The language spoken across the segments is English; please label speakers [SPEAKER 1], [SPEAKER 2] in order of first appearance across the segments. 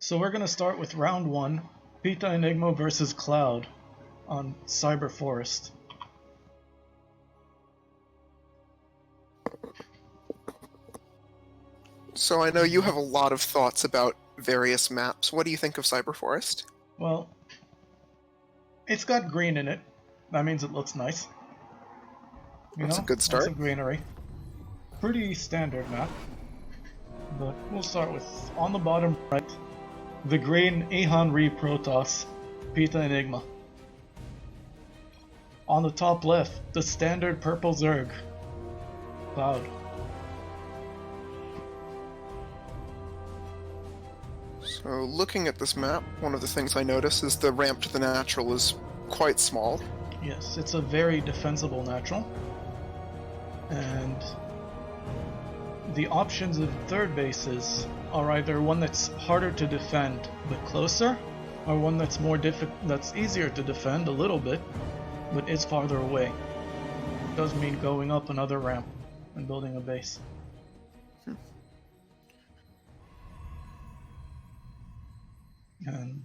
[SPEAKER 1] So we're going to start with round 1, PitaEnigma versus Cloud on Cyber Forest.
[SPEAKER 2] So I know you have a lot of thoughts about various maps. What do you think of Cyber Forest?
[SPEAKER 1] Well, it's got green in it. That means it looks nice.
[SPEAKER 2] That's a good start.
[SPEAKER 1] Lots of greenery. Pretty standard map. But we'll start with, on the bottom right, the green Ihan Re Protoss, PitaEnigma. On the top left, the standard purple Zerg, Cloud.
[SPEAKER 2] So looking at this map, one of the things I notice is the ramp to the natural is quite small.
[SPEAKER 1] Yes, it's a very defensible natural. And the options of third bases are either one that's harder to defend but closer, or one that's that's easier to defend a little bit but is farther away. It does mean going up another ramp and building a base. And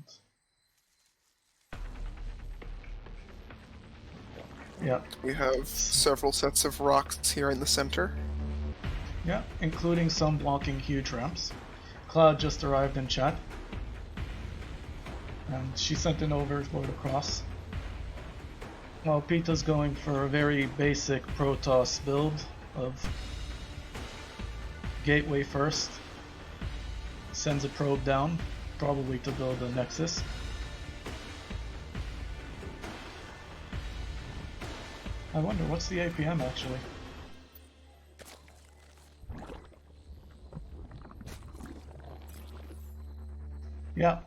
[SPEAKER 1] yeah,
[SPEAKER 2] We have several sets of rocks here in the center.
[SPEAKER 1] yeah, including some blocking huge ramps. Cloud just arrived in chat, and she sent an overlord across. While Pita's going for a very basic Protoss build of gateway first, sends a probe down, probably to build a nexus. I wonder, what's the APM actually? Yeah,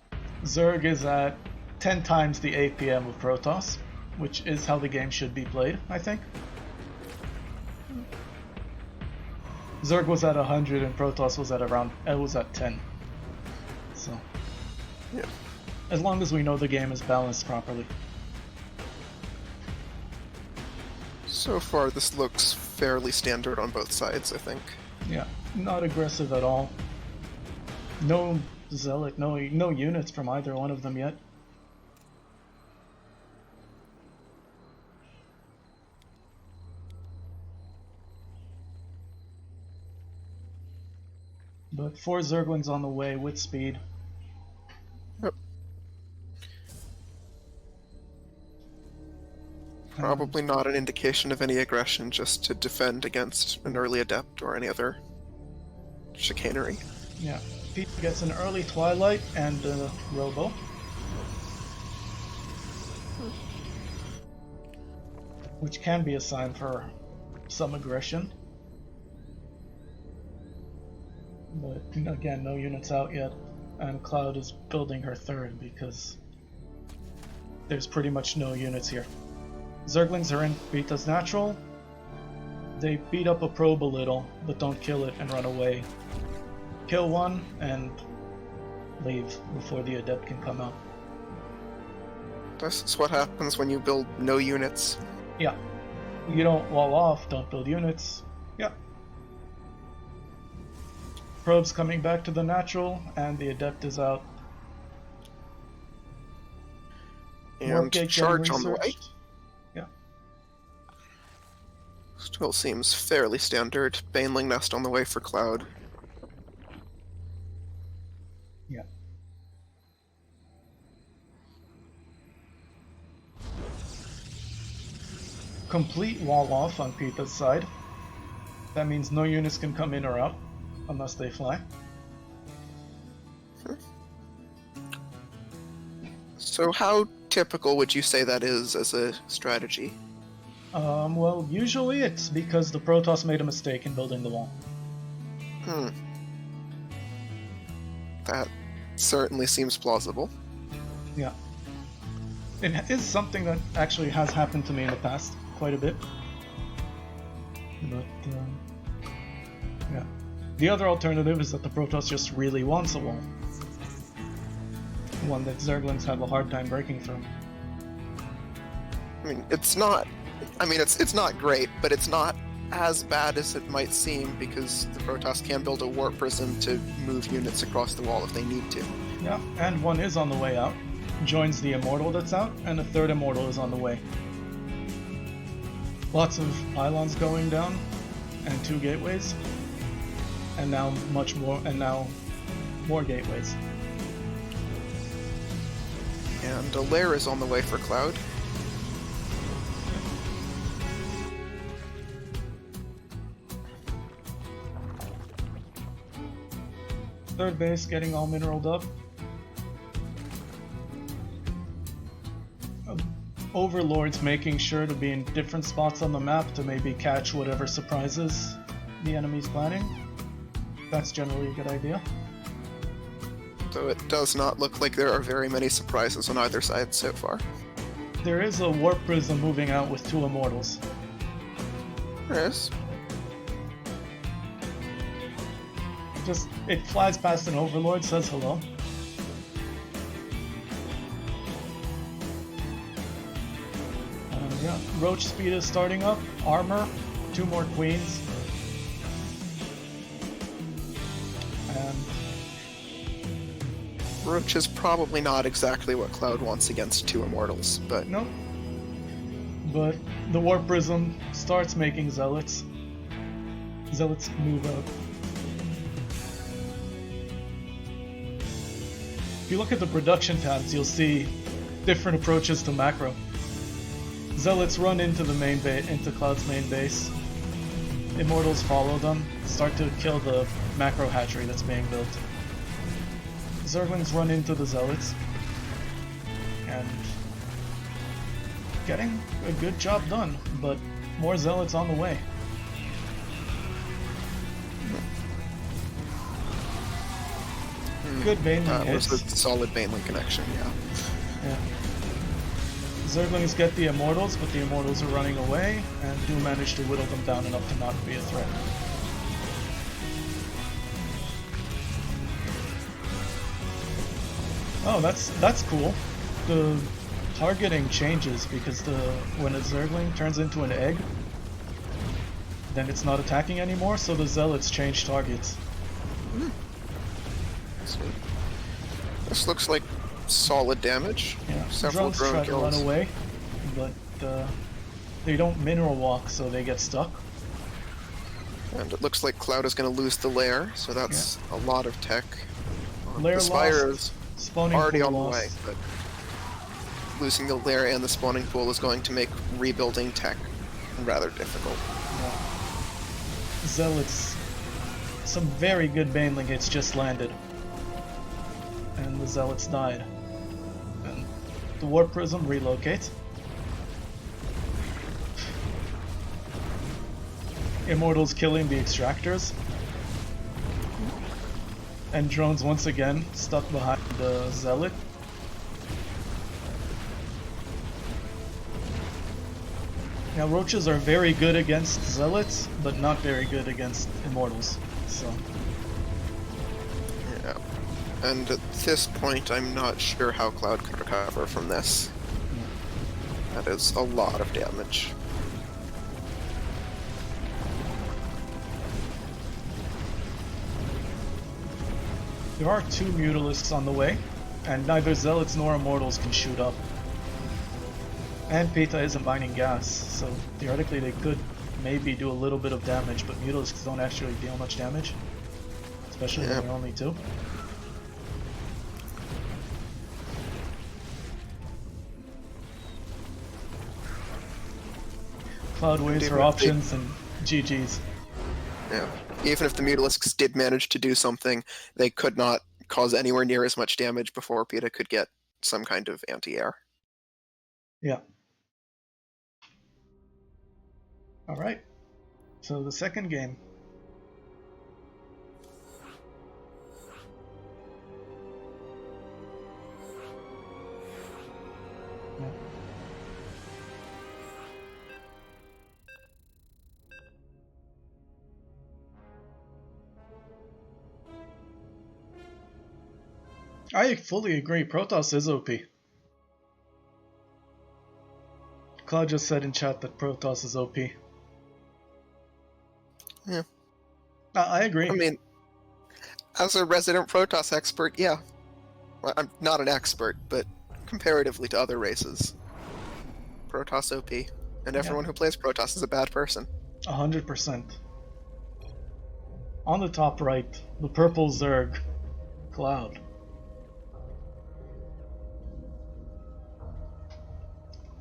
[SPEAKER 1] Zerg is at 10 times the APM of Protoss, which is how the game should be played, I think. Zerg was at 100 and Protoss was at 10. So,
[SPEAKER 2] Yeah.
[SPEAKER 1] as long as we know the game is balanced properly.
[SPEAKER 2] So far, this looks fairly standard on both sides, I think.
[SPEAKER 1] Yeah, not aggressive at all. No Zealot, no units from either one of them yet. But 4 Zerglings on the way with speed.
[SPEAKER 2] Yep. Probably not an indication of any aggression, just to defend against an early adept or any other chicanery.
[SPEAKER 1] Yeah, Pete gets an early Twilight and a Robo. Which can be a sign for some aggression. But again, no units out yet, and Cloud is building her third because there's pretty much no units here. Zerglings are in Pita's natural. They beat up a probe a little, but don't kill it and run away. Kill one and leave before the adept can come out.
[SPEAKER 2] This is what happens when you build no units.
[SPEAKER 1] Yeah. You don't wall off, don't build units. Yeah. Probe's coming back to the natural, and the adept is out.
[SPEAKER 2] And charge on the way.
[SPEAKER 1] Yeah.
[SPEAKER 2] Still seems fairly standard. Baneling Nest on the way for Cloud.
[SPEAKER 1] Yeah. Complete wall off on Pita's side. That means no units can come in or out unless they fly.
[SPEAKER 2] So how typical would you say that is as a strategy?
[SPEAKER 1] Well, usually it's because the Protoss made a mistake in building the wall.
[SPEAKER 2] That certainly seems plausible.
[SPEAKER 1] Yeah. It is something that actually has happened to me in the past, quite a bit. But, yeah. The other alternative is that the Protoss just really wants a wall. One that Zerglings have a hard time breaking through.
[SPEAKER 2] I mean, it's not great, but it's not as bad as it might seem because the Protoss can build a warp prism to move units across the wall if they need to.
[SPEAKER 1] Yeah, and one is on the way out. Joins the immortal that's out, and a third immortal is on the way. Lots of pylons going down, and 2 gateways. And now more gateways.
[SPEAKER 2] And a lair is on the way for Cloud.
[SPEAKER 1] Third base getting all mineraled up. Overlord's making sure to be in different spots on the map to maybe catch whatever surprises the enemy's planning. That's generally a good idea.
[SPEAKER 2] Though it does not look like there are very many surprises on either side so far.
[SPEAKER 1] There is a warp prism moving out with 2 immortals.
[SPEAKER 2] There is.
[SPEAKER 1] Just, it flies past an overlord, says hello. Yeah, Roach speed is starting up. Armor, 2 more queens. And
[SPEAKER 2] Roach is probably not exactly what Cloud wants against 2 immortals, but...
[SPEAKER 1] nope. But the warp prism starts making zealots. Zealots move out. If you look at the production tabs, you'll see different approaches to macro. Zealots run into the into Cloud's main base. Immortals follow them, start to kill the macro hatchery that's being built. Zerglings run into the Zealots, and getting a good job done, but more Zealots on the way. Good Baneling hits.
[SPEAKER 2] Was a solid Baneling connection, yeah.
[SPEAKER 1] Yeah. Zerglings get the Immortals, but the Immortals are running away, and do manage to whittle them down enough to not be a threat. Oh, that's cool. The targeting changes because when a Zergling turns into an egg, then it's not attacking anymore, so the Zealots change targets.
[SPEAKER 2] Sweet. This looks like solid damage.
[SPEAKER 1] Yeah,
[SPEAKER 2] Several
[SPEAKER 1] drones
[SPEAKER 2] drone
[SPEAKER 1] try
[SPEAKER 2] kills.
[SPEAKER 1] to run away, but they don't mineral walk, so they get stuck.
[SPEAKER 2] And it looks like Cloud is going to lose the lair, so that's a lot of tech.
[SPEAKER 1] Lair
[SPEAKER 2] The Spire
[SPEAKER 1] lost,
[SPEAKER 2] is
[SPEAKER 1] spawning
[SPEAKER 2] already
[SPEAKER 1] pool
[SPEAKER 2] on the
[SPEAKER 1] lost.
[SPEAKER 2] way, but losing the lair and the spawning pool is going to make rebuilding tech rather difficult.
[SPEAKER 1] Yeah. Zealots, some very good Baneling hits just landed, and the Zealots died. And the Warp Prism relocates. Immortals killing the Extractors. And drones once again stuck behind the Zealot. Now roaches are very good against Zealots, but not very good against Immortals. So
[SPEAKER 2] Yeah. And at this point, I'm not sure how Cloud could recover from this. That is a lot of damage.
[SPEAKER 1] there are 2 Mutalisks on the way, and neither Zealots nor Immortals can shoot up. And Pita isn't binding gas, so theoretically they could maybe do a little bit of damage, but Mutalisks don't actually deal much damage. Especially when they're only 2. Cloud weighs her options and GG's.
[SPEAKER 2] Yeah. Even if the Mutalisks did manage to do something, they could not cause anywhere near as much damage before Pita could get some kind of anti-air.
[SPEAKER 1] Yeah. Alright. So the second game. Yeah. I fully agree, Protoss is OP. Claude just said in chat that Protoss is OP.
[SPEAKER 2] Yeah.
[SPEAKER 1] I agree.
[SPEAKER 2] I mean, as a resident Protoss expert, yeah. Well, I'm not an expert, but comparatively to other races, Protoss OP. And everyone who plays Protoss is a bad person.
[SPEAKER 1] 100%. On the top right, the purple Zerg Cloud.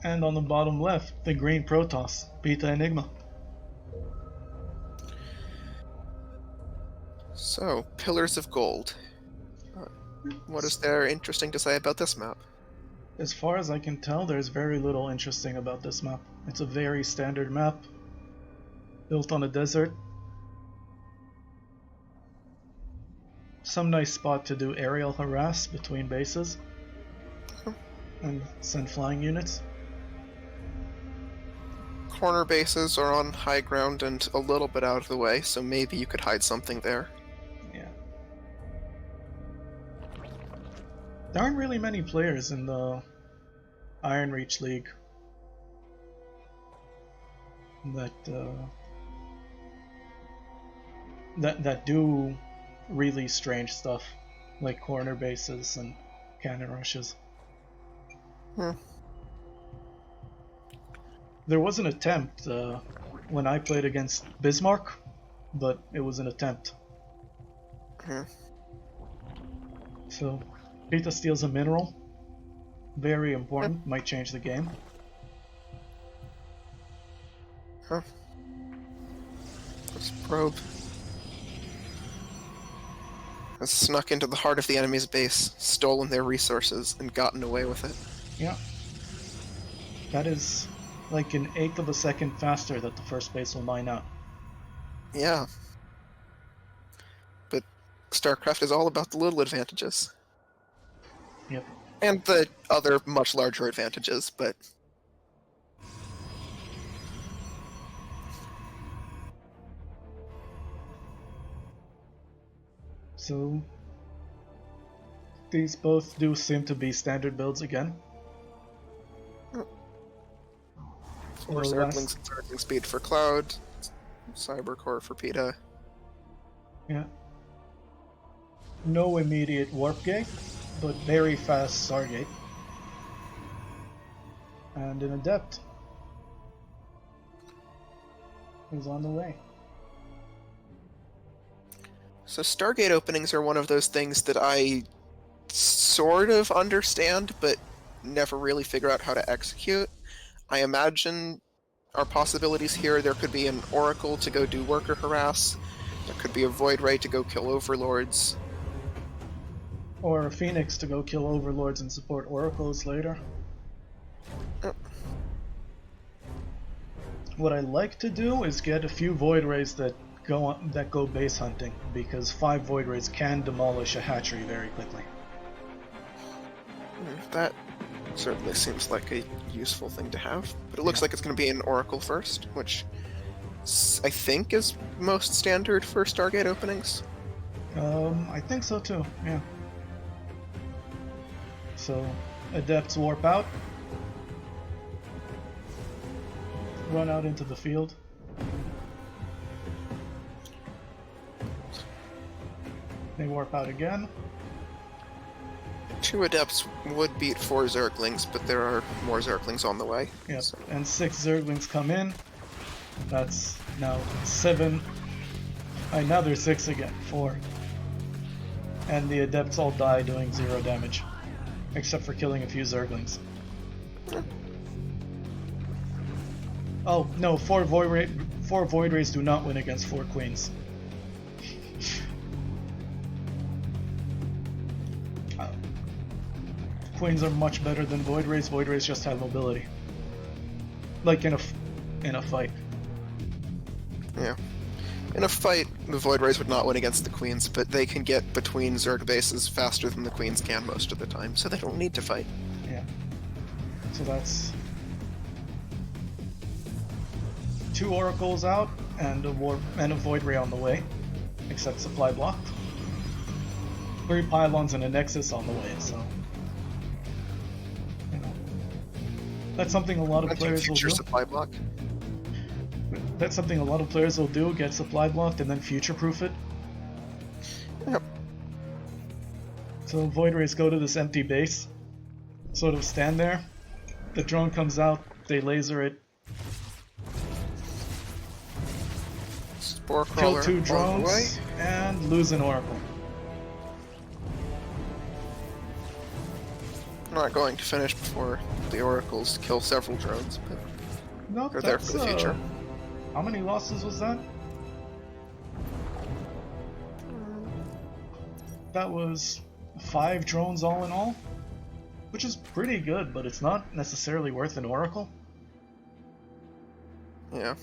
[SPEAKER 1] And on the bottom left, the green Protoss, PitaEnigma.
[SPEAKER 2] So, Pillars of Gold. What is there interesting to say about this map?
[SPEAKER 1] As far as I can tell, there's very little interesting about this map. It's a very standard map, built on a desert. Some nice spot to do aerial harass between bases and send flying units.
[SPEAKER 2] Corner bases are on high ground and a little bit out of the way, so maybe you could hide something there.
[SPEAKER 1] Yeah. There aren't really many players in the Iron Reach League that do really strange stuff, like corner bases and cannon rushes. There was an attempt when I played against Bismarck, but it was an attempt. So, Pita steals a mineral. Very important, might change the game.
[SPEAKER 2] This probe has snuck into the heart of the enemy's base, stolen their resources, and gotten away with it.
[SPEAKER 1] Yeah. That is like an eighth of a second faster that the first base will mine out.
[SPEAKER 2] Yeah. But StarCraft is all about the little advantages.
[SPEAKER 1] Yep.
[SPEAKER 2] And the other much larger advantages, but...
[SPEAKER 1] So, these both do seem to be standard builds again.
[SPEAKER 2] 4 Zerglings and Zergling speed for Cloud, Cybercore for Pita.
[SPEAKER 1] Yeah. No immediate warp gate, but very fast Stargate. And an Adept is on the way.
[SPEAKER 2] So Stargate openings are one of those things that I sort of understand, but never really figure out how to execute. I imagine our possibilities here, there could be an Oracle to go do worker harass, there could be a Void Ray to go kill Overlords.
[SPEAKER 1] Or a Phoenix to go kill Overlords and support Oracles later. What I like to do is get a few Void Rays that go base hunting, because 5 Void Rays can demolish a hatchery very quickly.
[SPEAKER 2] That certainly seems like a useful thing to have, but it looks like it's going to be an Oracle first, which I think is most standard for Stargate openings.
[SPEAKER 1] I think so too, yeah. So, Adepts warp out, run out into the field. They warp out again.
[SPEAKER 2] 2 Adepts would beat 4 Zerglings, but there are more Zerglings on the way.
[SPEAKER 1] Yep,
[SPEAKER 2] so.
[SPEAKER 1] And 6 Zerglings come in. That's now 7. Now there's 6 again. 4. And the Adepts all die doing 0 damage. Except for killing a few Zerglings. Oh, no, 4 Void Rays do not win against 4 Queens. Queens are much better than Void Rays. Void Rays just have mobility. Like in a fight.
[SPEAKER 2] Yeah. In a fight, the Void Rays would not win against the Queens, but they can get between Zerg bases faster than the Queens can most of the time, so they don't need to fight.
[SPEAKER 1] Yeah. So that's 2 Oracles out and a Void Ray on the way, except supply blocked. 3 Pylons and a Nexus on the way, so that's something a lot of players will do.
[SPEAKER 2] Supply block.
[SPEAKER 1] That's something a lot of players will do, get supply blocked and then future-proof it.
[SPEAKER 2] Yep.
[SPEAKER 1] So Void Rays go to this empty base, sort of stand there. The drone comes out, they laser it,
[SPEAKER 2] Spore
[SPEAKER 1] kill
[SPEAKER 2] crawler
[SPEAKER 1] 2
[SPEAKER 2] on the way.
[SPEAKER 1] drones, and lose an Oracle.
[SPEAKER 2] I'm not going to finish before the oracles kill several drones, but
[SPEAKER 1] No,
[SPEAKER 2] they're there for the future.
[SPEAKER 1] How many losses was that? That was 5 drones all in all, which is pretty good, but it's not necessarily worth an Oracle.
[SPEAKER 2] Yeah.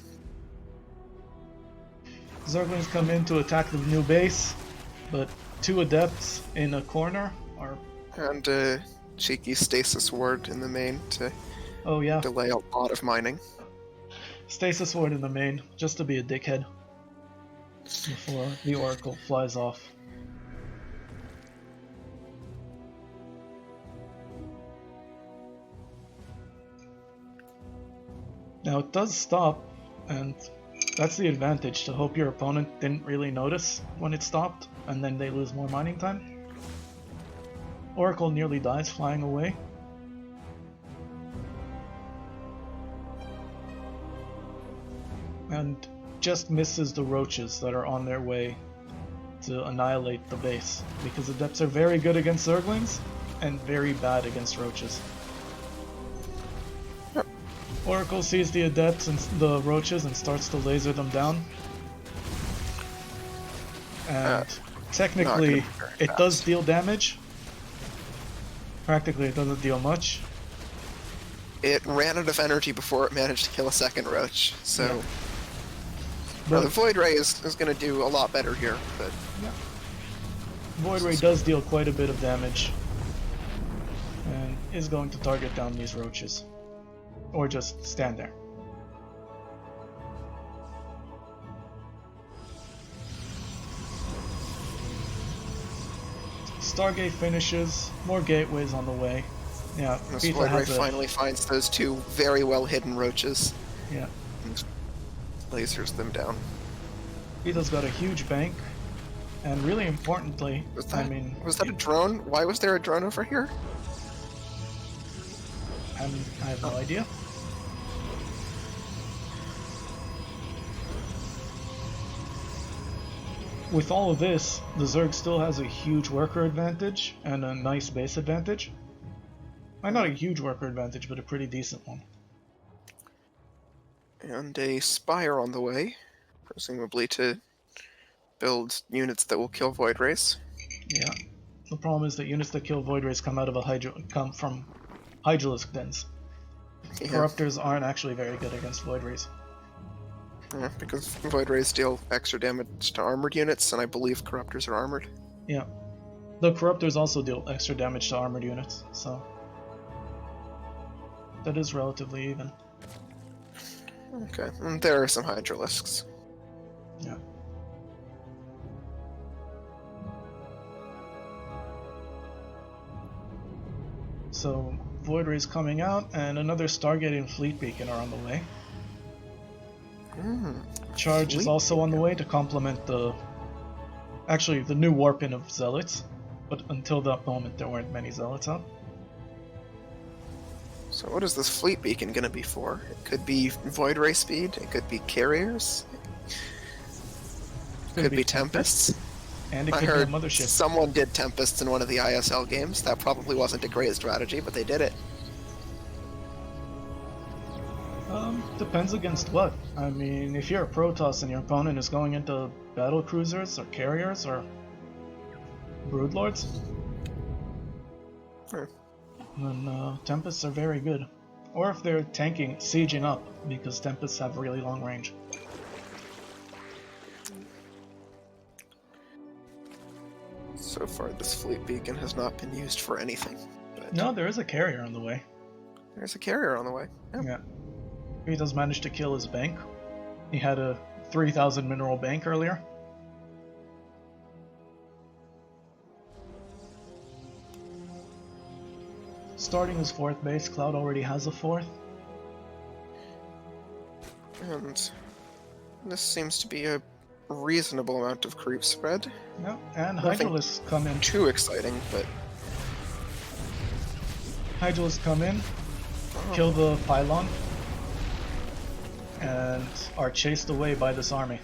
[SPEAKER 1] Zerglings come in to attack the new base, but 2 adepts in a corner are...
[SPEAKER 2] And cheeky stasis ward in the main to
[SPEAKER 1] Oh yeah,
[SPEAKER 2] delay a lot of mining.
[SPEAKER 1] Stasis Ward in the main, just to be a dickhead before the Oracle flies off. Now it does stop, and that's the advantage, to hope your opponent didn't really notice when it stopped, and then they lose more mining time. Oracle nearly dies flying away. And just misses the roaches that are on their way to annihilate the base, because adepts are very good against Zerglings and very bad against roaches. Oracle sees the adepts and the roaches and starts to laser them down. And technically it does deal damage. Practically it doesn't deal much.
[SPEAKER 2] It ran out of energy before it managed to kill a second roach, so...
[SPEAKER 1] Yeah.
[SPEAKER 2] Now, the Void Ray is going to do a lot better here, but...
[SPEAKER 1] Yeah. Void Ray does deal quite a bit of damage, and is going to target down these roaches. Or just stand there. Stargate finishes, more gateways on the way. Yeah,
[SPEAKER 2] this Void Ray finally finds those 2 very well hidden roaches.
[SPEAKER 1] Yeah.
[SPEAKER 2] And lasers them down.
[SPEAKER 1] Pita's got a huge bank, and really importantly,
[SPEAKER 2] was that a drone? Why was there a drone over here?
[SPEAKER 1] I have no idea. With all of this, the Zerg still has a huge worker advantage and a nice base advantage. Not a huge worker advantage, but a pretty decent one.
[SPEAKER 2] And a Spire on the way, presumably to build units that will kill Void Rays.
[SPEAKER 1] Yeah. The problem is that units that kill Void Rays come from Hydralisk dens.
[SPEAKER 2] Yeah.
[SPEAKER 1] Corruptors aren't actually very good against Void Rays.
[SPEAKER 2] Yeah, because Void Rays deal extra damage to armored units, and I believe Corruptors are armored.
[SPEAKER 1] Yeah. The Corruptors also deal extra damage to armored units, so... that is relatively even.
[SPEAKER 2] Okay, and there are some Hydralisks.
[SPEAKER 1] Yeah. So, Void Rays coming out, and another Stargate and Fleet Beacon are on the way. Charge is also on the way to complement the... actually, the new Warpin of Zealots, but until that moment there weren't many Zealots out.
[SPEAKER 2] So what is this Fleet Beacon going to be for? It could be Void Ray speed, it could be carriers, it could be Tempests.
[SPEAKER 1] And it
[SPEAKER 2] I
[SPEAKER 1] could be a
[SPEAKER 2] heard
[SPEAKER 1] Mothership.
[SPEAKER 2] someone did Tempests in one of the ISL games. That probably wasn't a great strategy, but they did it.
[SPEAKER 1] Depends against what. I mean, if you're a Protoss and your opponent is going into battle cruisers or carriers or broodlords, then Tempests are very good. Or if they're tanking, sieging up, because Tempests have really long range.
[SPEAKER 2] So far, this Fleet Beacon has not been used for anything. But
[SPEAKER 1] No, there is a carrier on the way.
[SPEAKER 2] there's a carrier on the way. Yeah.
[SPEAKER 1] Yeah. He does manage to kill his bank. He had a 3,000 mineral bank earlier. Starting his 4th base, Cloud already has a 4th.
[SPEAKER 2] And this seems to be a reasonable amount of creep spread.
[SPEAKER 1] Yeah, and
[SPEAKER 2] Nothing
[SPEAKER 1] Hydralisks come in.
[SPEAKER 2] too exciting, but
[SPEAKER 1] Hydralisks come in, kill the pylon, and are chased away by this army.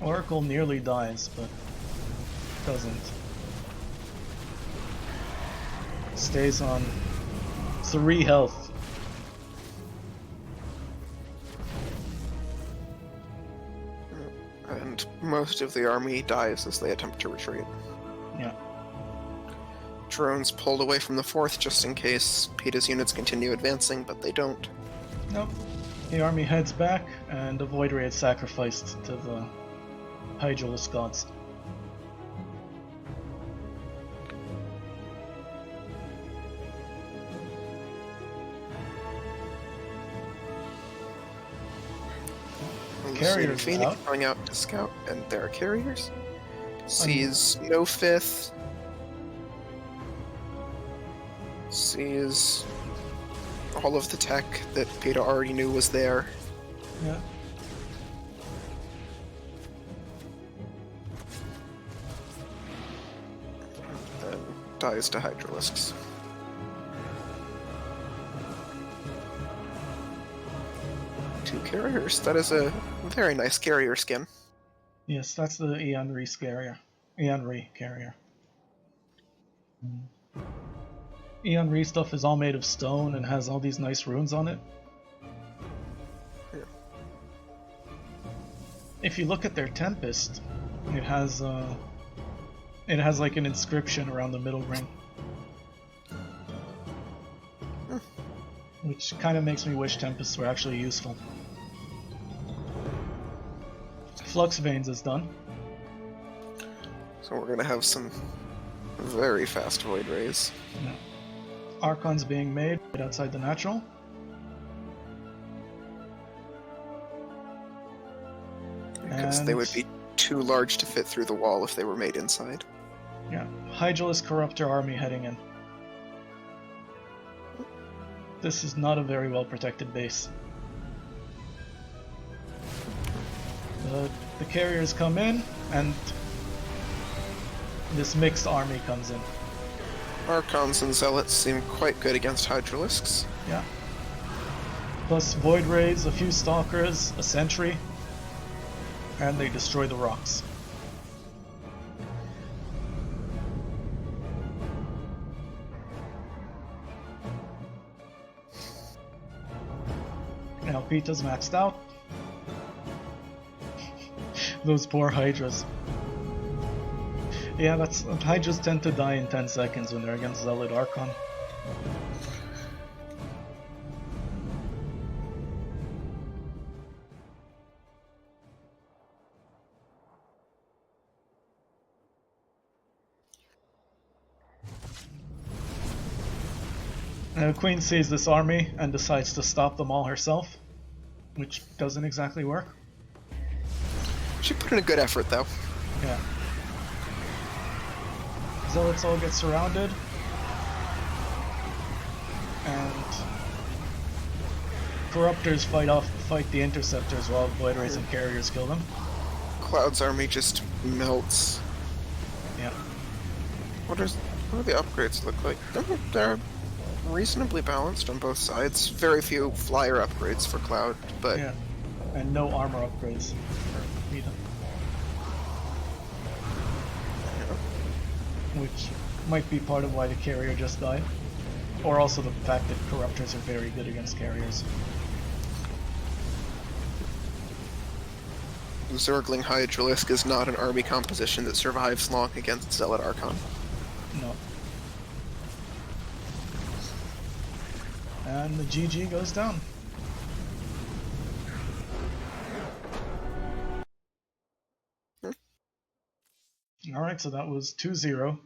[SPEAKER 1] Oracle nearly dies, but doesn't. Stays on 3 health.
[SPEAKER 2] and most of the army dies as they attempt to retreat.
[SPEAKER 1] Yeah.
[SPEAKER 2] Drones pulled away from the 4th just in case Pita's units continue advancing, but they don't.
[SPEAKER 1] Nope. The army heads back, and a Void Ray is sacrificed to the Hydralisk gods. Carriers
[SPEAKER 2] Phoenix
[SPEAKER 1] out.
[SPEAKER 2] going out to scout, and there are carriers. Sees no 5th. Sees all of the tech that Pita already knew was there.
[SPEAKER 1] Yeah.
[SPEAKER 2] And dies to Hydralisks. Two carriers. That is a very nice carrier skin.
[SPEAKER 1] Yes, that's the Aeon Re carrier. Aeon Re carrier. Aeon Re stuff is all made of stone and has all these nice runes on it.
[SPEAKER 2] Yeah.
[SPEAKER 1] If you look at their Tempest, it has like an inscription around the middle ring. Which kind of makes me wish Tempests were actually useful. Flux Veins is done.
[SPEAKER 2] So we're gonna have some very fast Void Rays.
[SPEAKER 1] Yeah. Archon's being made right outside the natural.
[SPEAKER 2] Because they would be too large to fit through the wall if they were made inside.
[SPEAKER 1] Yeah, Hydralisk Corruptor army heading in. This is not a very well protected base. The carriers come in, and this mixed army comes in.
[SPEAKER 2] Archons and Zealots seem quite good against Hydralisks.
[SPEAKER 1] Yeah. Plus Void Rays, a few Stalkers, a Sentry, and they destroy the rocks. Now Pita's maxed out. Those poor Hydras. Yeah, Hydras tend to die in 10 seconds when they're against Zealot Archon. Queen sees this army and decides to stop them all herself, which doesn't exactly work.
[SPEAKER 2] She put in a good effort, though.
[SPEAKER 1] Yeah. Zealots all get surrounded, and Corruptors fight the Interceptors while Void Rays and Carriers kill them.
[SPEAKER 2] Cloud's army just melts.
[SPEAKER 1] Yeah.
[SPEAKER 2] What do the upgrades look like? They're reasonably balanced on both sides. Very few flyer upgrades for Cloud, but
[SPEAKER 1] Yeah. And no armor upgrades for Pita. Which might be part of why the carrier just died. Or also the fact that Corruptors are very good against carriers.
[SPEAKER 2] Zergling Hydralisk is not an army composition that survives long against Zealot Archon.
[SPEAKER 1] No. And the GG goes down. Alright, so that was 2-0.